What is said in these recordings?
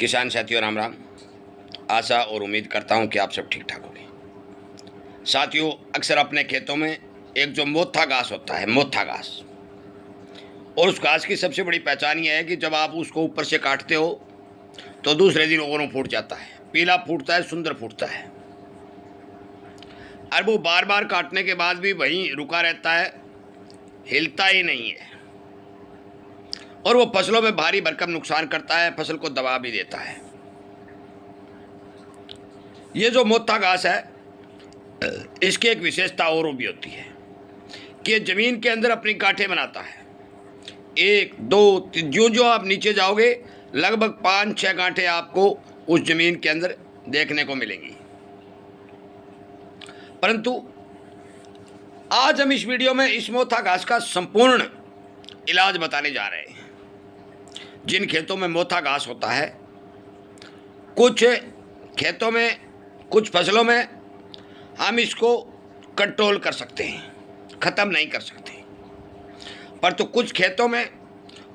किसान साथियों राम राम। आशा और उम्मीद करता हूं कि आप सब ठीक ठाक होंगे। साथियों, अक्सर अपने खेतों में एक जो मोथा घास होता है, मोथा घास, और उस घास की सबसे बड़ी पहचान यह है कि जब आप उसको ऊपर से काटते हो तो दूसरे दिन ओरों फूट जाता है, पीला फूटता है, सुंदर फूटता है। और वो बार बार काटने के बाद भी वहीं रुका रहता है, हिलता ही नहीं है, और वो फसलों में भारी भरकम नुकसान करता है, फसल को दबा भी देता है। ये जो मोथा घास है, इसकी एक विशेषता और भी होती है कि ये जमीन के अंदर अपनी गांठें बनाता है। 1 2 3, जो जो आप नीचे जाओगे लगभग 5-6 गांठें आपको उस जमीन के अंदर देखने को मिलेंगी। परंतु आज हम इस वीडियो में इस मोथा घास का संपूर्ण इलाज बताने जा रहे हैं। जिन खेतों में मोथा घास होता है, कुछ खेतों में, कुछ फसलों में हम इसको कंट्रोल कर सकते हैं, ख़त्म नहीं कर सकते, पर तो कुछ खेतों में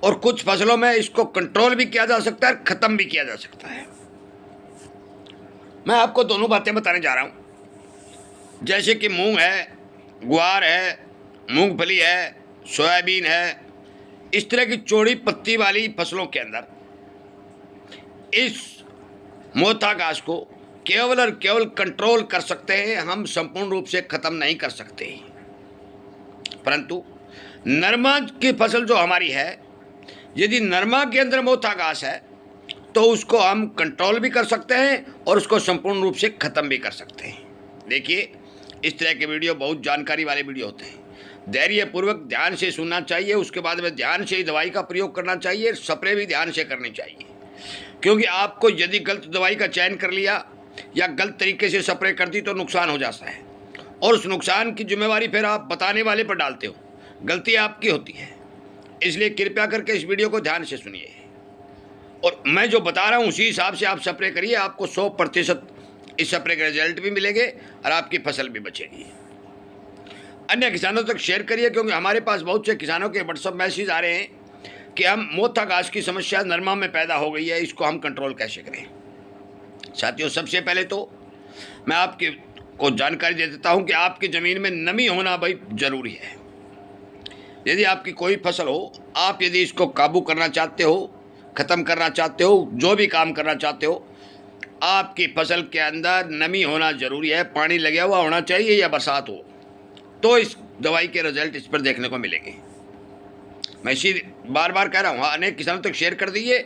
और कुछ फसलों में इसको कंट्रोल भी किया जा सकता है, ख़त्म भी किया जा सकता है। मैं आपको दोनों बातें बताने जा रहा हूँ। जैसे कि मूंग है, ग्वार है, मूंगफली है, सोयाबीन है, इस तरह की चौड़ी पत्ती वाली फसलों के अंदर इस मोथा घास को केवल और केवल कंट्रोल कर सकते हैं, हम संपूर्ण रूप से ख़त्म नहीं कर सकते। परंतु नरमा की फसल जो हमारी है, यदि नरमा के अंदर मोथा घास है तो उसको हम कंट्रोल भी कर सकते हैं और उसको संपूर्ण रूप से ख़त्म भी कर सकते हैं। देखिए, इस तरह के वीडियो बहुत जानकारी वाले वीडियो होते हैं। धैर्यपूर्वक ध्यान से सुनना चाहिए, उसके बाद में ध्यान से ही दवाई का प्रयोग करना चाहिए, स्प्रे भी ध्यान से करनी चाहिए। क्योंकि आपको यदि गलत दवाई का चयन कर लिया या गलत तरीके से स्प्रे कर दी तो नुकसान हो जाता है, और उस नुकसान की जिम्मेवारी फिर आप बताने वाले पर डालते हो, गलती आपकी होती है। इसलिए कृपया करके इस वीडियो को ध्यान से सुनिए, और मैं जो बता रहा हूँ उसी हिसाब से आप स्प्रे करिए। आपको 100% इस स्प्रे के रिजल्ट भी मिलेंगे और आपकी फसल भी बचेगी। अन्य किसानों तक शेयर करिए, क्योंकि हमारे पास बहुत से किसानों के व्हाट्सएप मैसेज आ रहे हैं कि हम मोथा घास की समस्या नरमा में पैदा हो गई है, इसको हम कंट्रोल कैसे करें। साथियों, सबसे पहले तो मैं आपके को जानकारी दे देता हूं कि आपकी ज़मीन में नमी होना भाई ज़रूरी है। यदि आपकी कोई फसल हो, आप यदि इसको काबू करना चाहते हो, ख़त्म करना चाहते हो, जो भी काम करना चाहते हो, आपकी फसल के अंदर नमी होना ज़रूरी है। पानी लगा हुआ होना चाहिए या बरसात हो, तो इस दवाई के रिजल्ट इस पर देखने को मिलेंगे। मैं इसी बार बार कह रहा हूँ, अनेक किसानों तक शेयर कर दीजिए,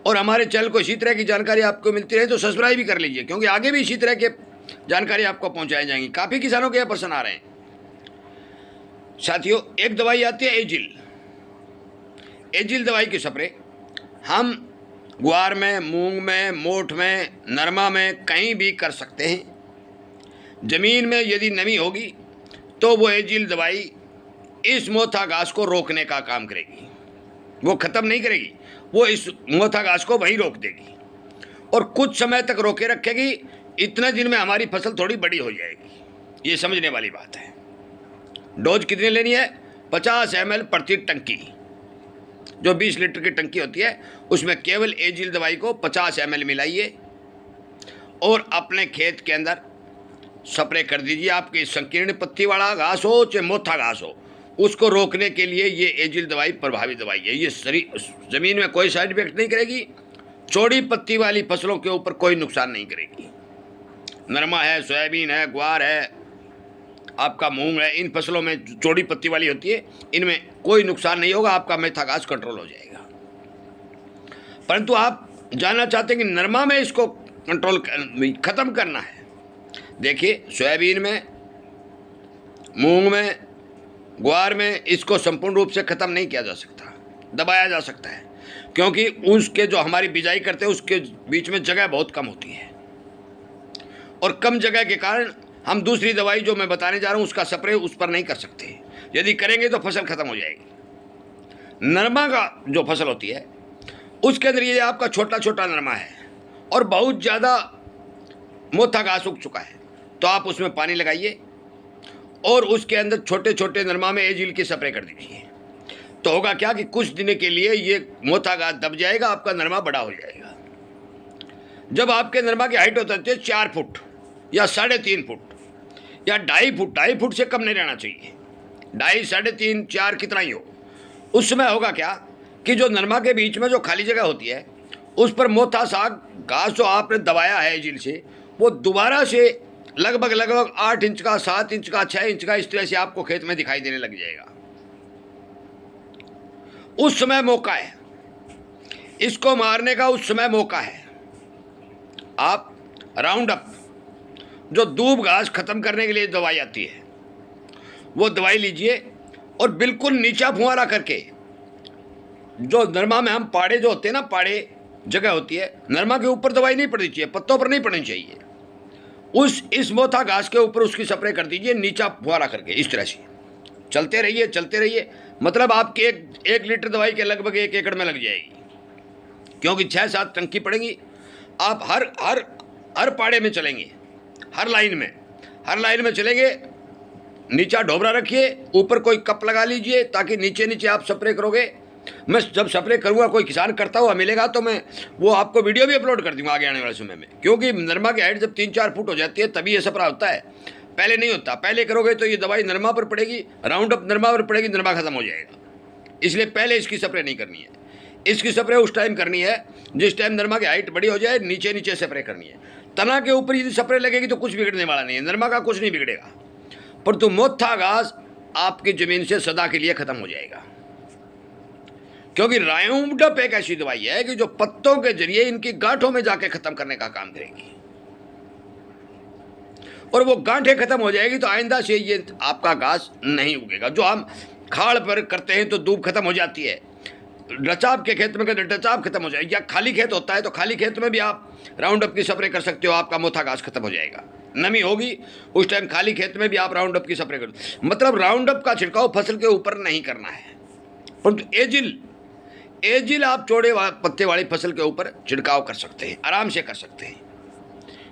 और हमारे चैनल को इसी तरह की जानकारी आपको मिलती रहे तो सब्सक्राइब भी कर लीजिए, क्योंकि आगे भी इसी तरह के जानकारी आपको पहुँचाई जाएंगी। काफ़ी किसानों के यहाँ प्रश्न आ रहे हैं। साथियों, एक दवाई आती है एजिल। एजिल दवाई की स्प्रे हम ग्वार में, मूंग में, मोठ में, नरमा में कहीं भी कर सकते हैं। ज़मीन में यदि नमी होगी तो वो एजिल दवाई इस मोथा घास को रोकने का काम करेगी। वो ख़त्म नहीं करेगी, वो इस मोथा घास को वहीं रोक देगी और कुछ समय तक रोके रखेगी। इतने दिन में हमारी फसल थोड़ी बड़ी हो जाएगी, ये समझने वाली बात है। डोज कितनी लेनी है? 50 ml प्रति टंकी। जो 20 लीटर की टंकी होती है उसमें केवल एजिल दवाई को 50 ml मिलाइए और अपने खेत के अंदर स्प्रे कर दीजिए। आपकी संकीर्ण पत्ती वाला घास हो चाहे मोथा घास हो, उसको रोकने के लिए ये एजिल दवाई प्रभावी दवाई है। ये ज़मीन में कोई साइड इफेक्ट नहीं करेगी, चौड़ी पत्ती वाली फसलों के ऊपर कोई नुकसान नहीं करेगी। नरमा है, सोयाबीन है, ग्वार है, आपका मूंग है, इन फसलों में चौड़ी पत्ती वाली होती है, इनमें कोई नुकसान नहीं होगा, आपका मोथा घास कंट्रोल हो जाएगा। परंतु आप जानना चाहते हैं कि नरमा में इसको कंट्रोल ख़त्म करना है। देखिए, सोयाबीन में, मूंग में, ग्वार में इसको संपूर्ण रूप से ख़त्म नहीं किया जा सकता, दबाया जा सकता है, क्योंकि उसके जो हमारी बिजाई करते हैं उसके बीच में जगह बहुत कम होती है, और कम जगह के कारण हम दूसरी दवाई जो मैं बताने जा रहा हूँ उसका स्प्रे उस पर नहीं कर सकते। यदि करेंगे तो फसल ख़त्म हो जाएगी। नरमा का जो फसल होती है उसके अंदर ये आपका छोटा छोटा नरमा है और बहुत ज़्यादा मोथा घास उग चुका है, तो आप उसमें पानी लगाइए और उसके अंदर छोटे छोटे नरमा में एजिल की स्प्रे कर दीजिए। तो होगा क्या कि कुछ दिन के लिए ये मोथा घास दब जाएगा, आपका नरमा बड़ा हो जाएगा। जब आपके नरमा की हाइट होती है 4 फुट या 3.5 फुट या 2.5 फुट से कम नहीं रहना चाहिए, 2.5, 3.5, 4 कितना ही हो, उस समय होगा क्या कि जो नरमा के बीच में जो खाली जगह होती है उस पर मोथा सा घास जो आपने दबाया है एजिल से, वो दोबारा से लगभग 8 इंच का, 7 इंच का, 6 इंच का इस तरह से आपको खेत में दिखाई देने लग जाएगा। उस समय मौका है, इसको मारने का उस समय मौका है। आप राउंड अप जो दूब घास खत्म करने के लिए दवाई आती है वो दवाई लीजिए और बिल्कुल नीचा फुहारा करके, जो नरमा में हम पाड़े जो होते हैं ना, पाड़े जगह होती है, नरमा के ऊपर दवाई नहीं पड़नी चाहिए, पत्तों पर नहीं पड़नी चाहिए, इस मोथा घास के ऊपर उसकी स्प्रे कर दीजिए नीचा फुहारा करके। इस तरह से चलते रहिए, मतलब आपके 1 लीटर दवाई के लगभग 1 एकड़ में लग जाएगी, क्योंकि 6-7 टंकी पड़ेंगी। आप हर पाड़े में चलेंगे, हर लाइन में चलेंगे, नीचा ढोबरा रखिए, ऊपर कोई कप लगा लीजिए ताकि नीचे आप स्प्रे करोगे। मैं जब स्प्रे करूँगा, कोई किसान करता हुआ मिलेगा तो मैं वो आपको वीडियो भी अपलोड कर दूंगा आगे आने वाले समय में, क्योंकि नरमा की हाइट जब 3-4 फुट हो जाती है तभी ये स्प्रे होता है, पहले नहीं होता। पहले करोगे तो ये दवाई नरमा पर पड़ेगी, राउंड अप नरमा पर पड़ेगी, नरमा खत्म हो जाएगा। इसलिए पहले इसकी स्प्रे नहीं करनी है, इसकी स्प्रे उस टाइम करनी है जिस टाइम नरमा की हाइट बड़ी हो जाए, नीचे स्प्रे करनी है। तना के ऊपर यदि स्प्रे लगेगी तो कुछ बिगड़ने वाला नहीं है, नरमा का कुछ नहीं बिगड़ेगा, परंतु मोथा घास आपकी जमीन से सदा के लिए खत्म हो जाएगा। क्योंकि राउंड अप एक ऐसी दवाई है कि जो पत्तों के जरिए इनकी गांठों में जाके खत्म करने का काम करेगी, और वो गांठें खत्म हो जाएगी तो आइंदा से ये आपका घास नहीं उगेगा। जो हम खाड़ पर करते हैं तो दूब खत्म हो जाती है, रचाव के खेत में कहते रचाव खत्म हो जाएगी, या खाली खेत होता है तो खाली खेत में भी आप राउंड अप की स्प्रे कर सकते हो, आपका मोथा घास खत्म हो जाएगा। नमी होगी उस टाइम खाली खेत में भी आप राउंड अप की स्प्रे करो। मतलब राउंड अप का छिड़काव फसल के ऊपर नहीं करना है, परंतु एजिल आप चौड़े पत्ते वाली फसल के ऊपर छिड़काव कर सकते हैं, आराम से कर सकते हैं,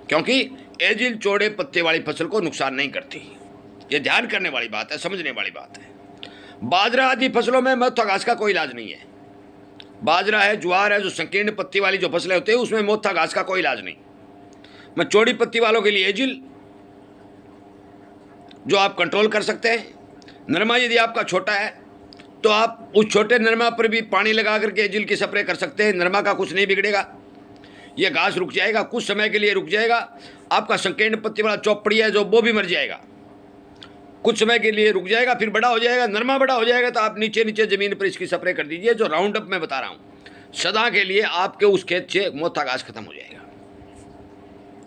क्योंकि एजिल चौड़े पत्ते वाली फसल को नुकसान नहीं करती। ये ध्यान करने वाली बात है, समझने वाली बात है। बाजरा आदि फसलों में मोथा घास का कोई इलाज नहीं है। बाजरा है, ज्वार है, जो संकीर्ण पत्ती वाली जो फसलें होती है उसमें मोथा घास का कोई इलाज नहीं। मैं चौड़ी पत्ती वालों के लिए एजिल जो आप कंट्रोल कर सकते हैं। नरमा यदि आपका छोटा है तो आप उस छोटे नरमा पर भी पानी लगा करके एजिल की स्प्रे कर सकते हैं, नरमा का कुछ नहीं बिगड़ेगा, ये घास रुक जाएगा, कुछ समय के लिए रुक जाएगा। आपका संकीर्ण पत्ती वाला चौपड़ी है जो वो भी मर जाएगा, कुछ समय के लिए रुक जाएगा, फिर बड़ा हो जाएगा, नरमा बड़ा हो जाएगा तो आप नीचे जमीन पर इसकी स्प्रे कर दीजिए। जो राउंड अप मैं बता रहा हूँ सदा के लिए आपके उस खेत से मोथा घास खत्म हो जाएगा।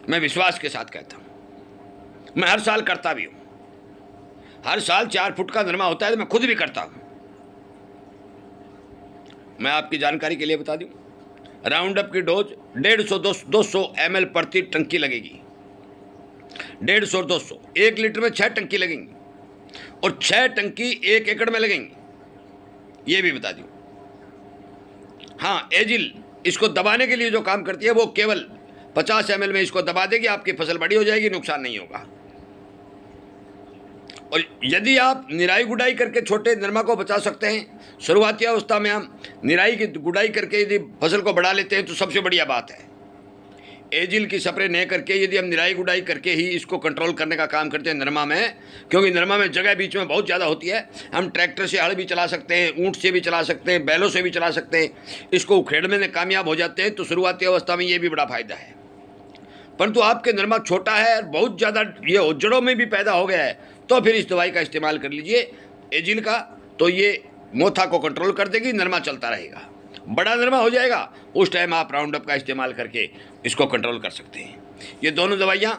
मैं विश्वास के साथ कहता हूँ, मैं हर साल करता भी हूँ, हर साल 4 फुट का नरमा होता है तो मैं खुद भी करता हूँ। मैं आपकी जानकारी के लिए बता दूं, राउंड अप की डोज 150-200 ml प्रति टंकी लगेगी, 150-200, 1 लीटर में 6 टंकी लगेंगी और 6 टंकी 1 एकड़ में लगेंगी, ये भी बता दूं। हाँ, एजिल इसको दबाने के लिए जो काम करती है वो केवल 50 ml में इसको दबा देगी, आपकी फसल बड़ी हो जाएगी, नुकसान नहीं होगा। और यदि आप निराई गुडाई करके छोटे नरमा को बचा सकते हैं, शुरुआती अवस्था में हम निराई की गुडाई करके यदि फसल को बढ़ा लेते हैं तो सबसे बढ़िया बात है। एजिल की स्प्रे नहीं करके यदि हम निराई गुडाई करके ही इसको कंट्रोल करने का काम करते हैं नरमा में, क्योंकि नरमा में जगह बीच में बहुत ज़्यादा होती है, हम ट्रैक्टर से हल भी चला सकते हैं, ऊँट से भी चला सकते हैं, बैलों से भी चला सकते हैं, इसको उखेड़ने में कामयाब हो जाते हैं, तो शुरुआती अवस्था में ये भी बड़ा फायदा है। परंतु आपके नरमा छोटा है और बहुत ज़्यादा ये जड़ों में भी पैदा हो गया है तो फिर इस दवाई का इस्तेमाल कर लीजिए एजिल का, तो ये मोथा को कंट्रोल कर देगी, नरमा चलता रहेगा। बड़ा नरमा हो जाएगा उस टाइम आप राउंड अप का इस्तेमाल करके इसको कंट्रोल कर सकते हैं। ये दोनों दवाइयाँ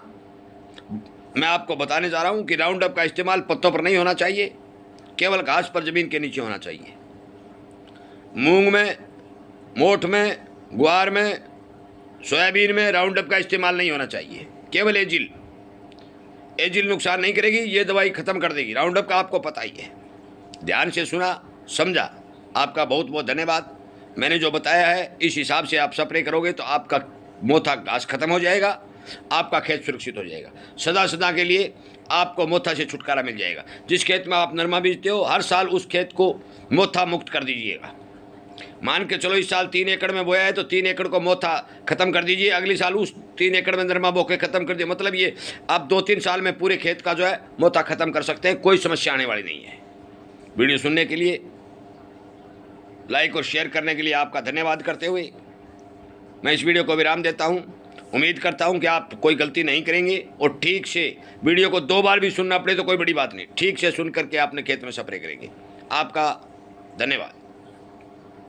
मैं आपको बताने जा रहा हूँ कि राउंड अप का इस्तेमाल पत्तों पर नहीं होना चाहिए, केवल घास पर ज़मीन के नीचे होना चाहिए। मूंग में, मोठ में, ग्वार में, सोयाबीन में राउंड अप का इस्तेमाल नहीं होना चाहिए, केवल एजिल नुकसान नहीं करेगी, ये दवाई खत्म कर देगी। राउंड अप का आपको पता ही है। ध्यान से सुना, समझा, आपका बहुत बहुत धन्यवाद। मैंने जो बताया है इस हिसाब से आप स्प्रे करोगे तो आपका मोथा घास खत्म हो जाएगा, आपका खेत सुरक्षित हो जाएगा। सदा के लिए आपको मोथा से छुटकारा मिल जाएगा। जिस खेत में आप नरमा बीजते हो हर साल उस खेत को मोथा मुक्त कर दीजिएगा। मान के चलो इस साल 3 एकड़ में बोया है तो 3 एकड़ को मोथा खत्म कर दीजिए, अगले साल उस 3 एकड़ में नरमा बो के खत्म कर दिए। मतलब ये आप 2-3 साल में पूरे खेत का जो है मोथा खत्म कर सकते हैं, कोई समस्या आने वाली नहीं है। वीडियो सुनने के लिए, लाइक और शेयर करने के लिए आपका धन्यवाद करते हुए मैं इस वीडियो को विराम देता हूं। उम्मीद करता हूं कि आप कोई गलती नहीं करेंगे और ठीक से वीडियो को 2 बार भी सुनना पड़े तो कोई बड़ी बात नहीं, ठीक से सुन करके आपने खेत में स्प्रे करेंगे। आपका धन्यवाद।